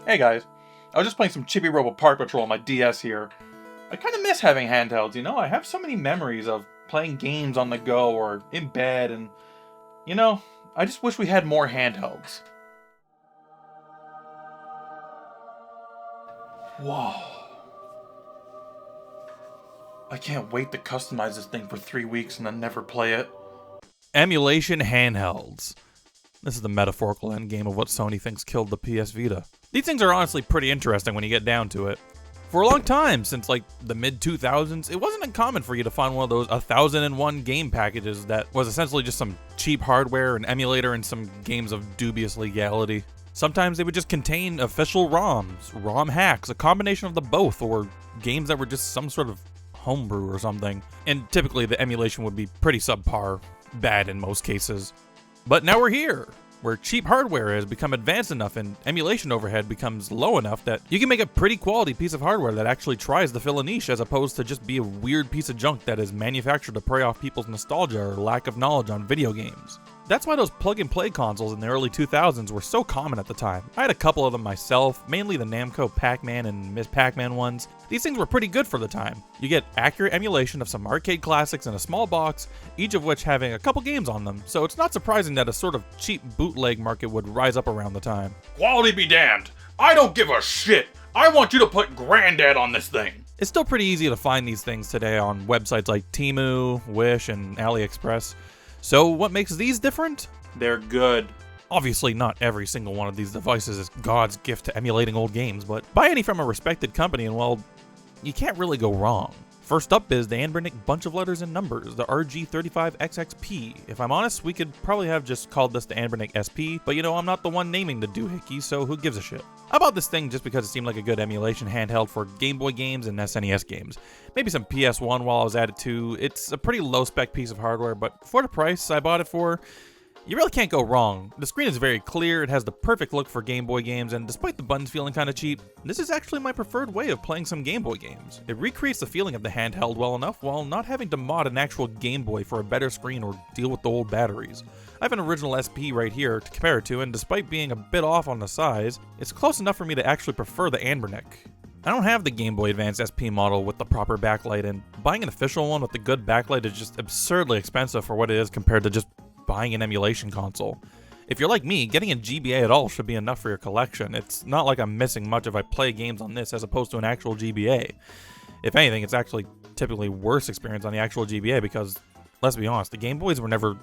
Hey guys, I was just playing some Chibi Robo Park Patrol on my DS here. I kind of miss having handhelds, I have so many memories of playing games on the go or in bed, and, I just wish we had more handhelds. Whoa. I can't wait to customize this thing for 3 weeks and then never play it. Emulation Handhelds. This is the metaphorical endgame of what Sony thinks killed the PS Vita. These things are honestly pretty interesting when you get down to it. For a long time, since like the mid-2000s, it wasn't uncommon for you to find one of those 1001 game packages that was essentially just some cheap hardware, an emulator, and some games of dubious legality. Sometimes they would just contain official ROMs, ROM hacks, a combination of the both, or games that were just some sort of homebrew or something. And typically the emulation would be pretty subpar, bad in most cases. But now we're here, where cheap hardware has become advanced enough and emulation overhead becomes low enough that you can make a pretty quality piece of hardware that actually tries to fill a niche, as opposed to just be a weird piece of junk that is manufactured to prey off people's nostalgia or lack of knowledge on video games. That's why those plug-and-play consoles in the early 2000s were so common at the time. I had a couple of them myself, mainly the Namco Pac-Man and Ms. Pac-Man ones. These things were pretty good for the time. You get accurate emulation of some arcade classics in a small box, each of which having a couple games on them, so it's not surprising that a sort of cheap bootleg market would rise up around the time. Quality be damned! I don't give a shit! I want you to put Granddad on this thing! It's still pretty easy to find these things today on websites like Temu, Wish, and AliExpress. So what makes these different? They're good. Obviously not every single one of these devices is God's gift to emulating old games, but buy any from a respected company and, well, you can't really go wrong. First up is the Anbernic bunch of letters and numbers, the RG35XXP. If I'm honest, we could probably have just called this the Anbernic SP, but I'm not the one naming the doohickey, so who gives a shit? I bought this thing just because it seemed like a good emulation handheld for Game Boy games and SNES games. Maybe some PS1 while I was at it too. It's a pretty low-spec piece of hardware, but for the price I bought it for, you really can't go wrong. The screen is very clear, it has the perfect look for Game Boy games, and despite the buttons feeling kinda cheap, this is actually my preferred way of playing some Game Boy games. It recreates the feeling of the handheld well enough while not having to mod an actual Game Boy for a better screen or deal with the old batteries. I have an original SP right here to compare it to, and despite being a bit off on the size, it's close enough for me to actually prefer the Anbernic. I don't have the Game Boy Advance SP model with the proper backlight, and buying an official one with the good backlight is just absurdly expensive for what it is compared to just buying an emulation console. If you're like me, getting a GBA at all should be enough for your collection. It's not like I'm missing much if I play games on this as opposed to an actual GBA. If anything, it's actually typically worse experience on the actual GBA because, let's be honest, the Game Boys were never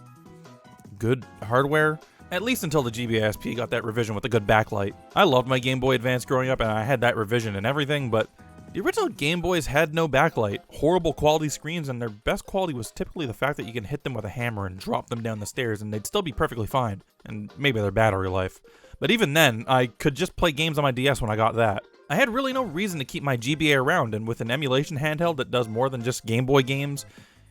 good hardware, at least until the GBA SP got that revision with a good backlight. I loved my Game Boy Advance growing up and I had that revision and everything, but the original Game Boys had no backlight, horrible quality screens, and their best quality was typically the fact that you can hit them with a hammer and drop them down the stairs and they'd still be perfectly fine, and maybe their battery life. But even then, I could just play games on my DS when I got that. I had really no reason to keep my GBA around, and with an emulation handheld that does more than just Game Boy games,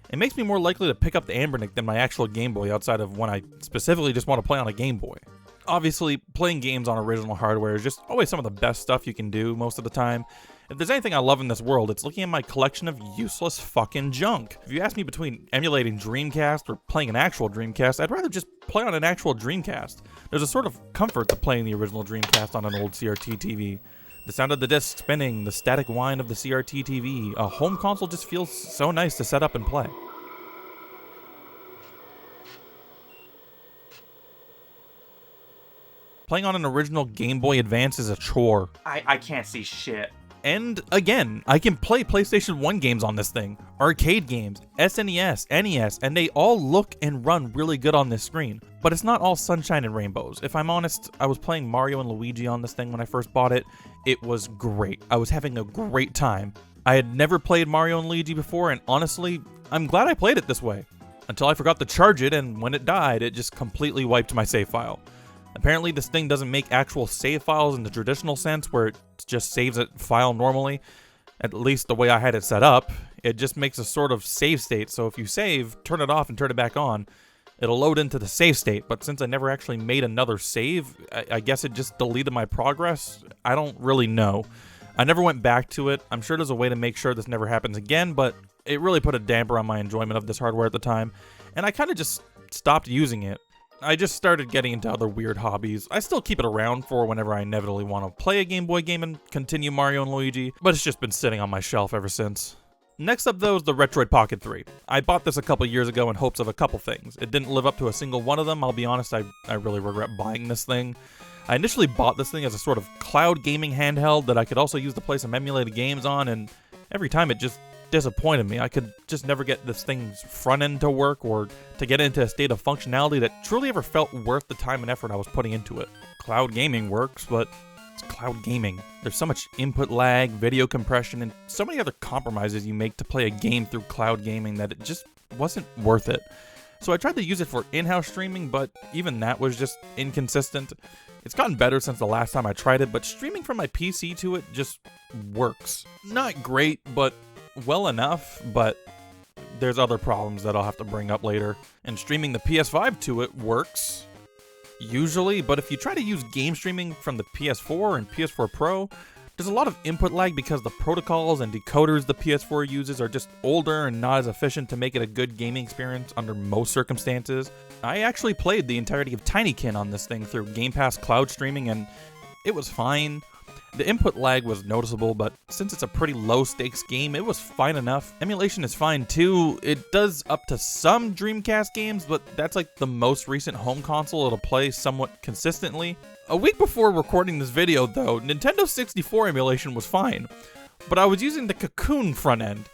it makes me more likely to pick up the Anbernic than my actual Game Boy outside of when I specifically just want to play on a Game Boy. Obviously, playing games on original hardware is just always some of the best stuff you can do most of the time. If there's anything I love in this world, it's looking at my collection of useless fucking junk. If you ask me between emulating Dreamcast or playing an actual Dreamcast, I'd rather just play on an actual Dreamcast. There's a sort of comfort to playing the original Dreamcast on an old CRT TV. The sound of the disc spinning, the static whine of the CRT TV, a home console just feels so nice to set up and play. Playing on an original Game Boy Advance is a chore. I can't see shit. And again, I can play PlayStation 1 games on this thing, arcade games, SNES, NES, and they all look and run really good on this screen. But it's not all sunshine and rainbows. If I'm honest, I was playing Mario and Luigi on this thing when I first bought it. It was great. I was having a great time. I had never played Mario and Luigi before, and honestly, I'm glad I played it this way. Until I forgot to charge it, and when it died, it just completely wiped my save file. Apparently this thing doesn't make actual save files in the traditional sense where it just saves a file normally, at least the way I had it set up. It just makes a sort of save state, so if you save, turn it off and turn it back on, it'll load into the save state, but since I never actually made another save, I guess it just deleted my progress? I don't really know. I never went back to it. I'm sure there's a way to make sure this never happens again, but it really put a damper on my enjoyment of this hardware at the time, and I kind of just stopped using it. I just started getting into other weird hobbies. I still keep it around for whenever I inevitably want to play a Game Boy game and continue Mario and Luigi, but it's just been sitting on my shelf ever since. Next up though is the Retroid Pocket 3. I bought this a couple years ago in hopes of a couple things. It didn't live up to a single one of them, I'll be honest, I really regret buying this thing. I initially bought this thing as a sort of cloud gaming handheld that I could also use to play some emulated games on, and every time it just disappointed me. I could just never get this thing's front end to work or to get into a state of functionality that truly ever felt worth the time and effort I was putting into it. Cloud gaming works, but it's cloud gaming. There's so much input lag, video compression, and so many other compromises you make to play a game through cloud gaming that it just wasn't worth it. So I tried to use it for in-house streaming, but even that was just inconsistent. It's gotten better since the last time I tried it, but streaming from my PC to it just works. Not great, but well enough, but there's other problems that I'll have to bring up later. And streaming the PS5 to it works, usually, but if you try to use game streaming from the PS4 and PS4 Pro, there's a lot of input lag because the protocols and decoders the PS4 uses are just older and not as efficient to make it a good gaming experience under most circumstances. I actually played the entirety of Tinykin on this thing through Game Pass cloud streaming, and it was fine. The input lag was noticeable, but since it's a pretty low-stakes game, it was fine enough. Emulation is fine too. It does up to some Dreamcast games, but that's like the most recent home console it'll play somewhat consistently. A week before recording this video, though, Nintendo 64 emulation was fine, but I was using the Cocoon front end.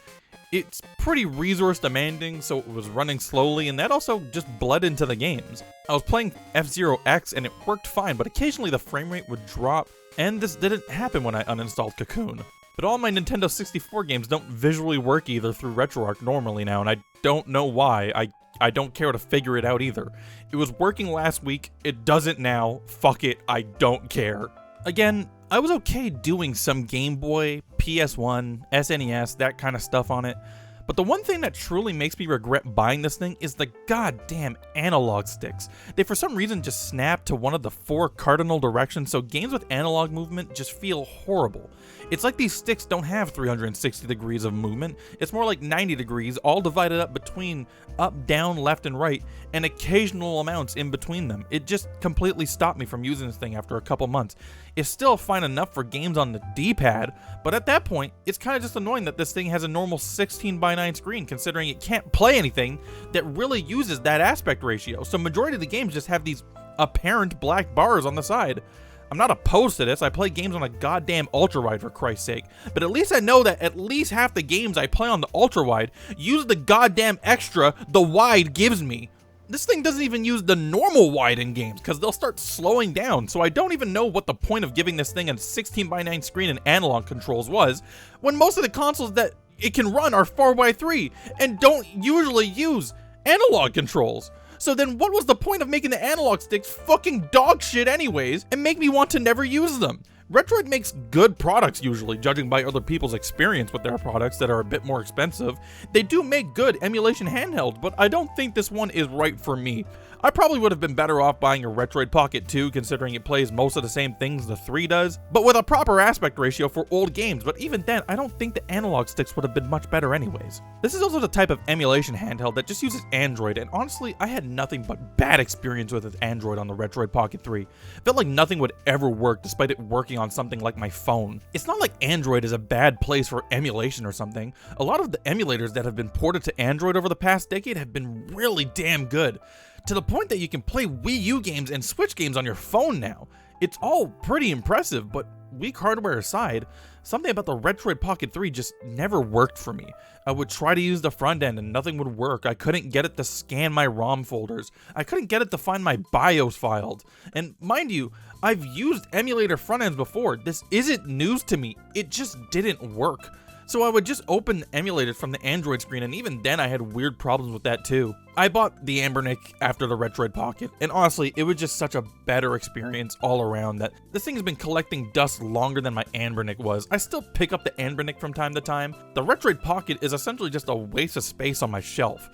It's pretty resource demanding, so it was running slowly, and that also just bled into the games. I was playing F-Zero X, and it worked fine, but occasionally the frame rate would drop. And this didn't happen when I uninstalled Cocoon. But all my Nintendo 64 games don't visually work either through RetroArch normally now, and I don't know why. I don't care to figure it out either. It was working last week, it doesn't now, fuck it, I don't care. Again, I was okay doing some Game Boy, PS1, SNES, that kind of stuff on it, but the one thing that truly makes me regret buying this thing is the goddamn analog sticks. They for some reason just snap to one of the 4 cardinal directions, so games with analog movement just feel horrible. It's like these sticks don't have 360 degrees of movement, it's more like 90 degrees, all divided up between up, down, left, and right, and occasional amounts in between them. It just completely stopped me from using this thing after a couple months. It's still fine enough for games on the D-pad, but at that point, it's kind of just annoying that this thing has a normal 16:9 screen, considering it can't play anything that really uses that aspect ratio. So majority of the games just have these apparent black bars on the side. I'm not opposed to this, I play games on a goddamn ultra-wide for Christ's sake, but at least I know that at least half the games I play on the ultra-wide use the goddamn extra the wide gives me. This thing doesn't even use the normal wide in games, because they'll start slowing down, so I don't even know what the point of giving this thing a 16:9 screen and analog controls was, when most of the consoles that it can run are 4x3, and don't usually use analog controls. So then what was the point of making the analog sticks fucking dog shit anyways, and make me want to never use them? Retroid makes good products usually, judging by other people's experience with their products that are a bit more expensive. They do make good emulation handhelds, but I don't think this one is right for me. I probably would have been better off buying a Retroid Pocket 2, considering it plays most of the same things the 3 does, but with a proper aspect ratio for old games, but even then, I don't think the analog sticks would have been much better anyways. This is also the type of emulation handheld that just uses Android, and honestly, I had nothing but bad experience with Android on the Retroid Pocket 3. Felt like nothing would ever work, despite it working on something like my phone. It's not like Android is a bad place for emulation or something. A lot of the emulators that have been ported to Android over the past decade have been really damn good, to the point that you can play Wii U games and Switch games on your phone now. It's all pretty impressive, but weak hardware aside, something about the Retroid Pocket 3 just never worked for me. I would try to use the front end and nothing would work. I couldn't get it to scan my ROM folders. I couldn't get it to find my BIOS files. And mind you, I've used emulator front ends before. This isn't news to me. It just didn't work. So I would just open the emulators from the Android screen, and even then I had weird problems with that too. I bought the Anbernic after the Retroid Pocket, and honestly, it was just such a better experience all around that this thing has been collecting dust longer than my Anbernic was. I still pick up the Anbernic from time to time. The Retroid Pocket is essentially just a waste of space on my shelf.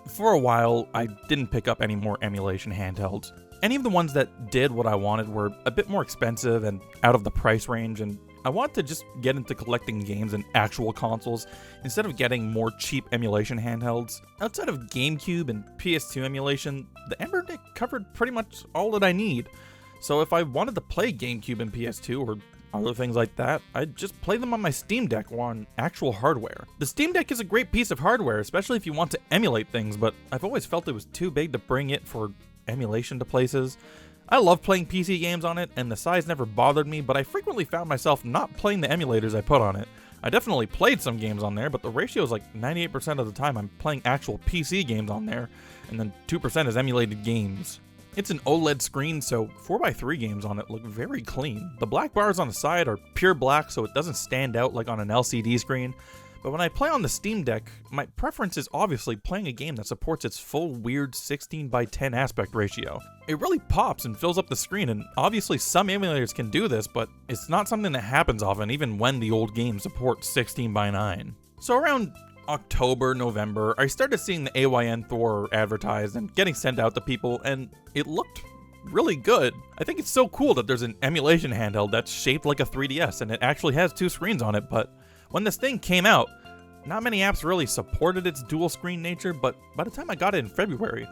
For a while, I didn't pick up any more emulation handhelds. Any of the ones that did what I wanted were a bit more expensive and out of the price range, and I want to just get into collecting games and actual consoles instead of getting more cheap emulation handhelds. Outside of GameCube and PS2 emulation, the Ember covered pretty much all that I need. So if I wanted to play GameCube and PS2 or other things like that, I'd just play them on my Steam Deck or on actual hardware. The Steam Deck is a great piece of hardware, especially if you want to emulate things, but I've always felt it was too big to bring it for emulation to places. I love playing PC games on it, and the size never bothered me, but I frequently found myself not playing the emulators I put on it. I definitely played some games on there, but the ratio is like 98% of the time I'm playing actual PC games on there, and then 2% is emulated games. It's an OLED screen, so 4x3 games on it look very clean. The black bars on the side are pure black, so it doesn't stand out like on an LCD screen. But when I play on the Steam Deck, my preference is obviously playing a game that supports its full weird 16:10 aspect ratio. It really pops and fills up the screen, and obviously some emulators can do this, but it's not something that happens often even when the old games support 16:9. So around October, November, I started seeing the AYN Thor advertised and getting sent out to people, and it looked really good. I think it's so cool that there's an emulation handheld that's shaped like a 3DS and it actually has two screens on it, but when this thing came out, not many apps really supported its dual screen nature, but by the time I got it in February,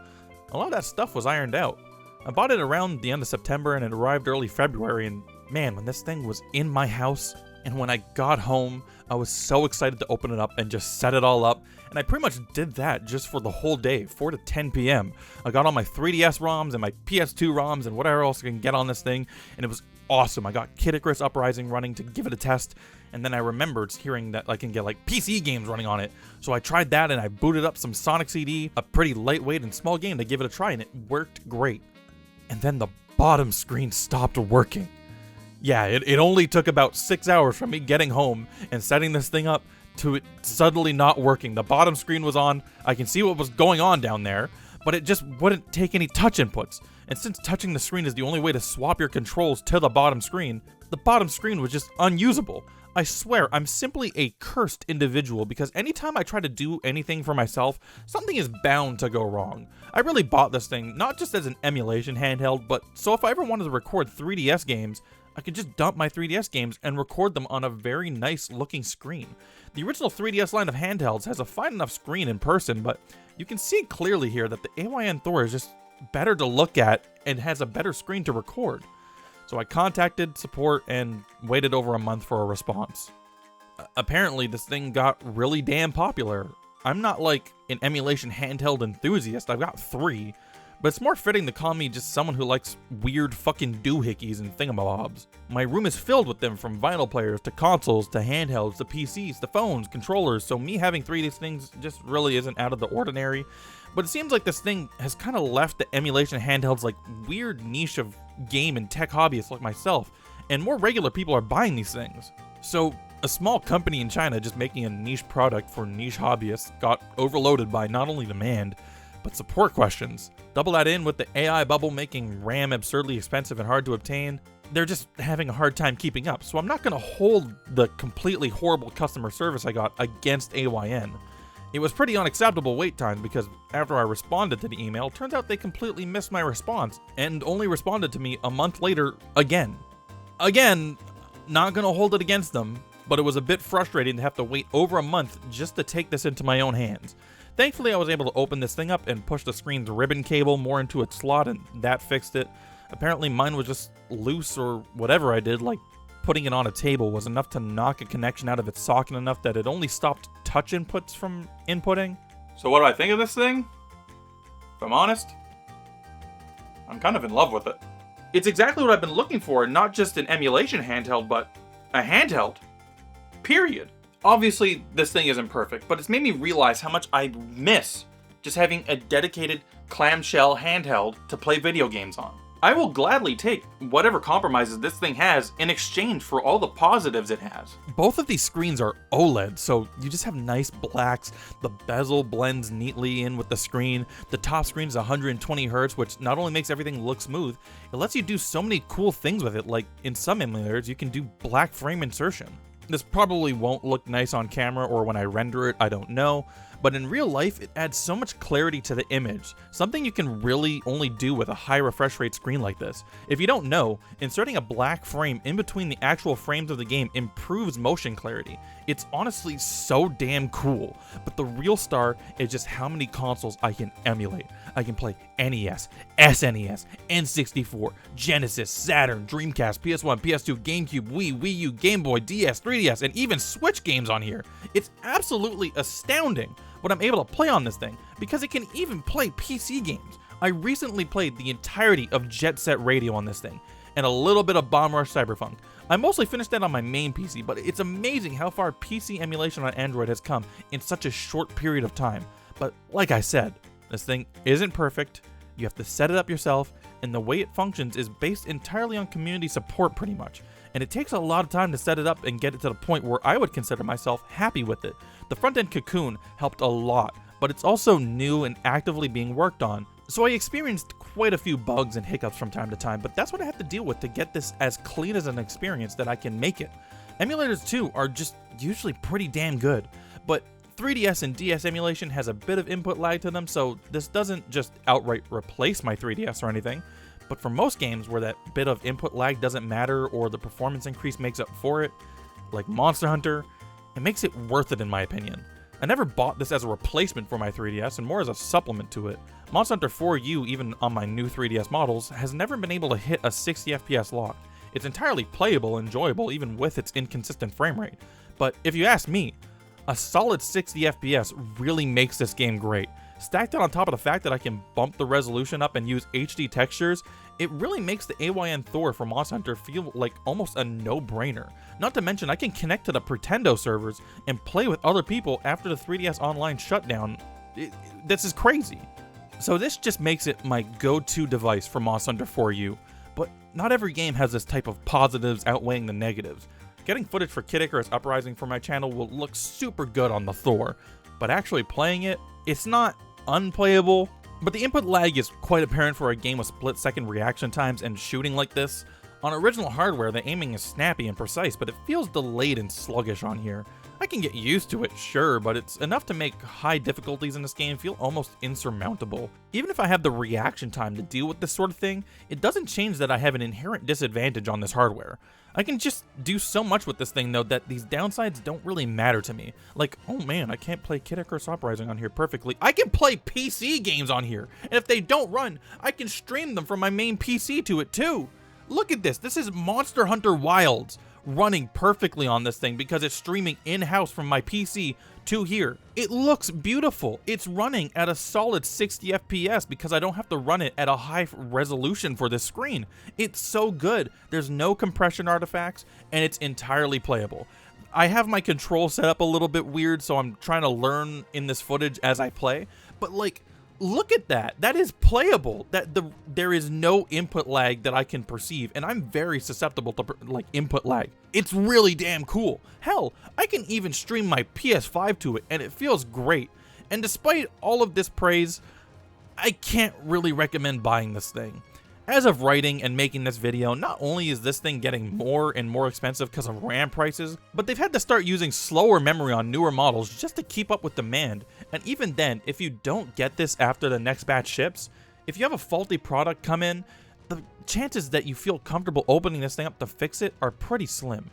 a lot of that stuff was ironed out. I bought it around the end of September and it arrived early February, and man, when this thing was in my house and when I got home, I was so excited to open it up and just set it all up, and I pretty much did that just for the whole day, 4 to 10 p.m. I got all my 3DS ROMs and my PS2 ROMs and whatever else I can get on this thing, and it was awesome. I got Kid Icarus Uprising running to give it a test, and then I remembered hearing that I can get like PC games running on it, so I tried that and I booted up some Sonic CD, a pretty lightweight and small game, to give it a try, and it worked great. And then the bottom screen stopped working. Yeah, it only took about 6 hours from me getting home and setting this thing up to it suddenly not working. The bottom screen was on, I can see what was going on down there, but it just wouldn't take any touch inputs. And since touching the screen is the only way to swap your controls to the bottom screen was just unusable. I swear, I'm simply a cursed individual because anytime I try to do anything for myself, something is bound to go wrong. I really bought this thing not just as an emulation handheld, but so if I ever wanted to record 3DS games, I could just dump my 3DS games and record them on a very nice looking screen. The original 3DS line of handhelds has a fine enough screen in person, but you can see clearly here that the AYN Thor is just better to look at and has a better screen to record. So I contacted support and waited over a month for a response. Apparently this thing got really damn popular. I'm not like an emulation handheld enthusiast, I've got 3, but it's more fitting to call me just someone who likes weird fucking doohickeys and thingamabobs. My room is filled with them, from vinyl players to consoles to handhelds to PCs to phones, controllers, so me having 3 of these things just really isn't out of the ordinary. But it seems like this thing has kind of left the emulation handhelds like weird niche of game and tech hobbyists like myself, and more regular people are buying these things. So a small company in China just making a niche product for niche hobbyists got overloaded by not only demand, but support questions. Double that in with the AI bubble making RAM absurdly expensive and hard to obtain, they're just having a hard time keeping up. So I'm not going to hold the completely horrible customer service I got against AYN. It was pretty unacceptable wait times because after I responded to the email, turns out they completely missed my response and only responded to me a month later again. Again, not going to hold it against them, but it was a bit frustrating to have to wait over a month just to take this into my own hands. Thankfully, I was able to open this thing up and push the screen's ribbon cable more into its slot, and that fixed it. Apparently mine was just loose, or whatever I did, like putting it on a table was enough to knock a connection out of its socket enough that it only stopped touch inputs from inputting. So what do I think of this thing? If I'm honest, I'm kind of in love with it. It's exactly what I've been looking for, not just an emulation handheld, but a handheld. Period. Obviously, this thing isn't perfect, but it's made me realize how much I miss just having a dedicated clamshell handheld to play video games on. I will gladly take whatever compromises this thing has in exchange for all the positives it has. Both of these screens are OLED, so you just have nice blacks. The bezel blends neatly in with the screen. The top screen is 120 Hz, which not only makes everything look smooth, it lets you do so many cool things with it, like in some emulators, you can do black frame insertion. This probably won't look nice on camera or when I render it, I don't know, but in real life, it adds so much clarity to the image, something you can really only do with a high refresh rate screen like this. If you don't know, inserting a black frame in between the actual frames of the game improves motion clarity. It's honestly so damn cool, but the real star is just how many consoles I can emulate. I can play NES, SNES, N64, Genesis, Saturn, Dreamcast, PS1, PS2, GameCube, Wii U, Game Boy, DS, 3DS, and even Switch games on here. It's absolutely astounding what I'm able to play on this thing, because it can even play PC games. I recently played the entirety of Jet Set Radio on this thing, and a little bit of Bomb Rush Cyberpunk. I mostly finished that on my main PC, but it's amazing how far PC emulation on Android has come in such a short period of time. But like I said, this thing isn't perfect, you have to set it up yourself, and the way it functions is based entirely on community support pretty much. And it takes a lot of time to set it up and get it to the point where I would consider myself happy with it. The front-end cocoon helped a lot, but it's also new and actively being worked on. So I experienced quite a few bugs and hiccups from time to time, but that's what I have to deal with to get this as clean as an experience that I can make it. Emulators too are just usually pretty damn good, but 3DS and DS emulation has a bit of input lag to them, so this doesn't just outright replace my 3DS or anything. But for most games where that bit of input lag doesn't matter or the performance increase makes up for it, like Monster Hunter, it makes it worth it in my opinion. I never bought this as a replacement for my 3DS and more as a supplement to it. Monster Hunter 4U, even on my new 3DS models, has never been able to hit a 60 FPS lock. It's entirely playable and enjoyable even with its inconsistent frame rate. But if you ask me, a solid 60 FPS really makes this game great. Stacked on top of the fact that I can bump the resolution up and use HD textures, it really makes the AYN Thor for Monster Hunter feel like almost a no-brainer. Not to mention, I can connect to the Pretendo servers and play with other people after the 3DS Online shutdown. This is crazy. So this just makes it my go-to device for Monster Hunter 4U, but not every game has this type of positives outweighing the negatives. Getting footage for Kid Icarus Uprising for my channel will look super good on the Thor, but actually playing it, it's not unplayable, but the input lag is quite apparent for a game with split-second reaction times and shooting like this. On original hardware, the aiming is snappy and precise, but it feels delayed and sluggish on here. I can get used to it, sure, but it's enough to make high difficulties in this game feel almost insurmountable. Even if I have the reaction time to deal with this sort of thing, it doesn't change that I have an inherent disadvantage on this hardware. I can just do so much with this thing though that these downsides don't really matter to me. Like, oh man, I can't play Kid Icarus Uprising on here perfectly. I can play PC games on here, and if they don't run, I can stream them from my main PC to it too. Look at this, this is Monster Hunter Wilds running perfectly on this thing because it's streaming in-house from my PC to here. It looks beautiful. It's running at a solid 60 FPS because I don't have to run it at a high resolution for this screen. It's so good. There's no compression artifacts and it's entirely playable. I have my control set up a little bit weird, so I'm trying to learn in this footage as I play, but like, look at that. That is playable. There is no input lag that I can perceive, and I'm very susceptible to like input lag. It's really damn cool. Hell, I can even stream my PS5 to it, and it feels great. And despite all of this praise, I can't really recommend buying this thing. As of writing and making this video, not only is this thing getting more and more expensive because of RAM prices, but they've had to start using slower memory on newer models just to keep up with demand. And even then, if you don't get this after the next batch ships, if you have a faulty product come in, the chances that you feel comfortable opening this thing up to fix it are pretty slim.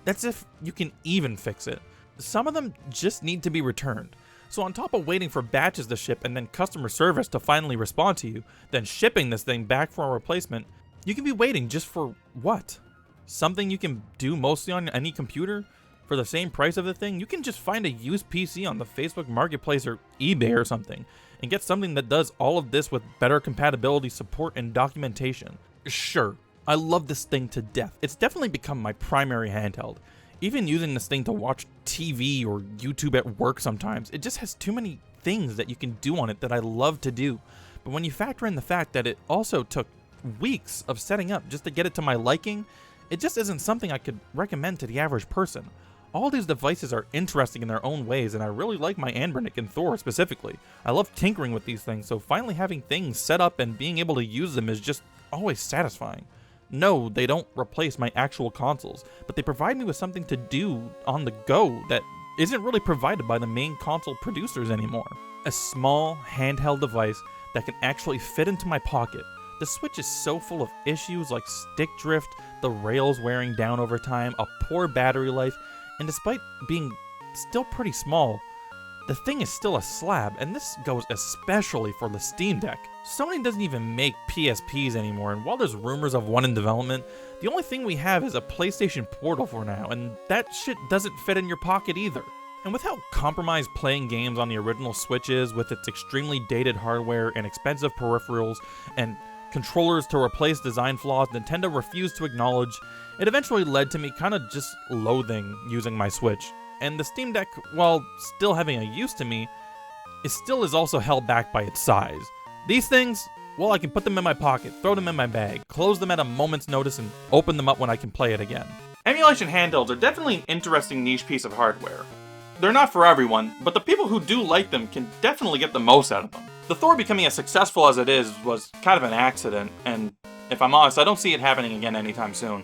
That's if you can even fix it. Some of them just need to be returned. So on top of waiting for batches to ship and then customer service to finally respond to you, then shipping this thing back for a replacement, you can be waiting just for what? Something you can do mostly on any computer? For the same price of the thing, you can just find a used PC on the Facebook Marketplace or eBay or something, and get something that does all of this with better compatibility, support, and documentation. Sure, I love this thing to death. It's definitely become my primary handheld. Even using this thing to watch TV or YouTube at work sometimes, it just has too many things that you can do on it that I love to do. But when you factor in the fact that it also took weeks of setting up just to get it to my liking, it just isn't something I could recommend to the average person. All these devices are interesting in their own ways, and I really like my Anbernic and Thor specifically. I love tinkering with these things, so finally having things set up and being able to use them is just always satisfying. No, they don't replace my actual consoles, but they provide me with something to do on the go that isn't really provided by the main console producers anymore. A small, handheld device that can actually fit into my pocket. The Switch is so full of issues like stick drift, the rails wearing down over time, a poor battery life, and despite being still pretty small, the thing is still a slab, and this goes especially for the Steam Deck. Sony doesn't even make PSPs anymore, and while there's rumors of one in development, the only thing we have is a PlayStation Portal for now, and that shit doesn't fit in your pocket either. And with how compromised playing games on the original Switch is, with its extremely dated hardware and expensive peripherals and controllers to replace design flaws Nintendo refused to acknowledge, it eventually led to me kinda just loathing using my Switch. And the Steam Deck, while still having a use to me, is also held back by its size. These things, well, I can put them in my pocket, throw them in my bag, close them at a moment's notice, and open them up when I can play it again. Emulation handhelds are definitely an interesting niche piece of hardware. They're not for everyone, but the people who do like them can definitely get the most out of them. The Thor becoming as successful as it is was kind of an accident, and if I'm honest, I don't see it happening again anytime soon.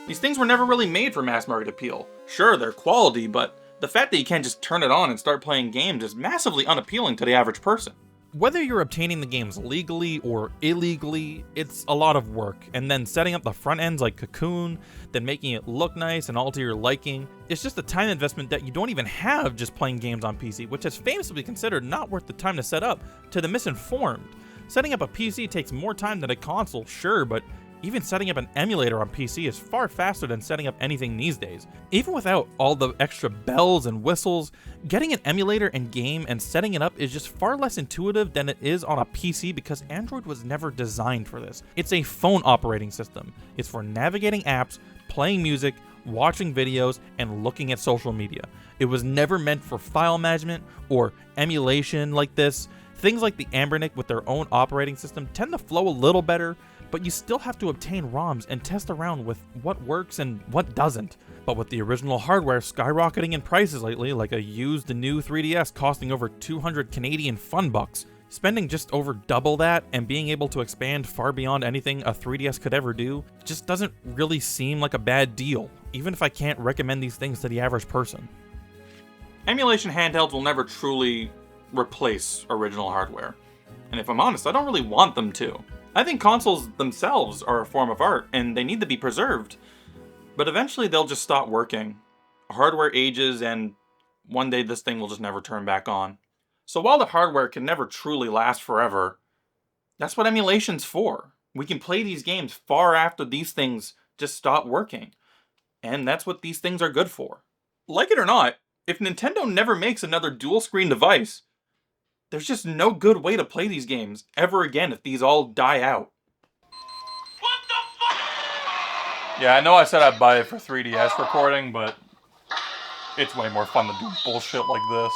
These things were never really made for mass market appeal. Sure, they're quality, but the fact that you can't just turn it on and start playing games is massively unappealing to the average person. Whether you're obtaining the games legally or illegally, it's a lot of work, and then setting up the front ends like Cocoon, then making it look nice and all to your liking, it's just a time investment that you don't even have just playing games on PC, which is famously considered not worth the time to set up to the misinformed. Setting up a PC takes more time than a console, sure, but even setting up an emulator on PC is far faster than setting up anything these days. Even without all the extra bells and whistles, getting an emulator and game and setting it up is just far less intuitive than it is on a PC because Android was never designed for this. It's a phone operating system. It's for navigating apps, playing music, watching videos, and looking at social media. It was never meant for file management or emulation like this. Things like the Anbernic with their own operating system tend to flow a little better, but you still have to obtain ROMs and test around with what works and what doesn't. But with the original hardware skyrocketing in prices lately, like a used new 3DS costing over 200 Canadian fun bucks, spending just over double that and being able to expand far beyond anything a 3DS could ever do just doesn't really seem like a bad deal, even if I can't recommend these things to the average person. Emulation handhelds will never truly replace original hardware. And if I'm honest, I don't really want them to. I think consoles themselves are a form of art, and they need to be preserved. But eventually they'll just stop working. Hardware ages, and one day this thing will just never turn back on. So while the hardware can never truly last forever, that's what emulation's for. We can play these games far after these things just stop working. And that's what these things are good for. Like it or not, if Nintendo never makes another dual-screen device, there's just no good way to play these games ever again if these all die out. What the fuck? Yeah, I know I said I'd buy it for 3DS recording, but it's way more fun to do bullshit like this.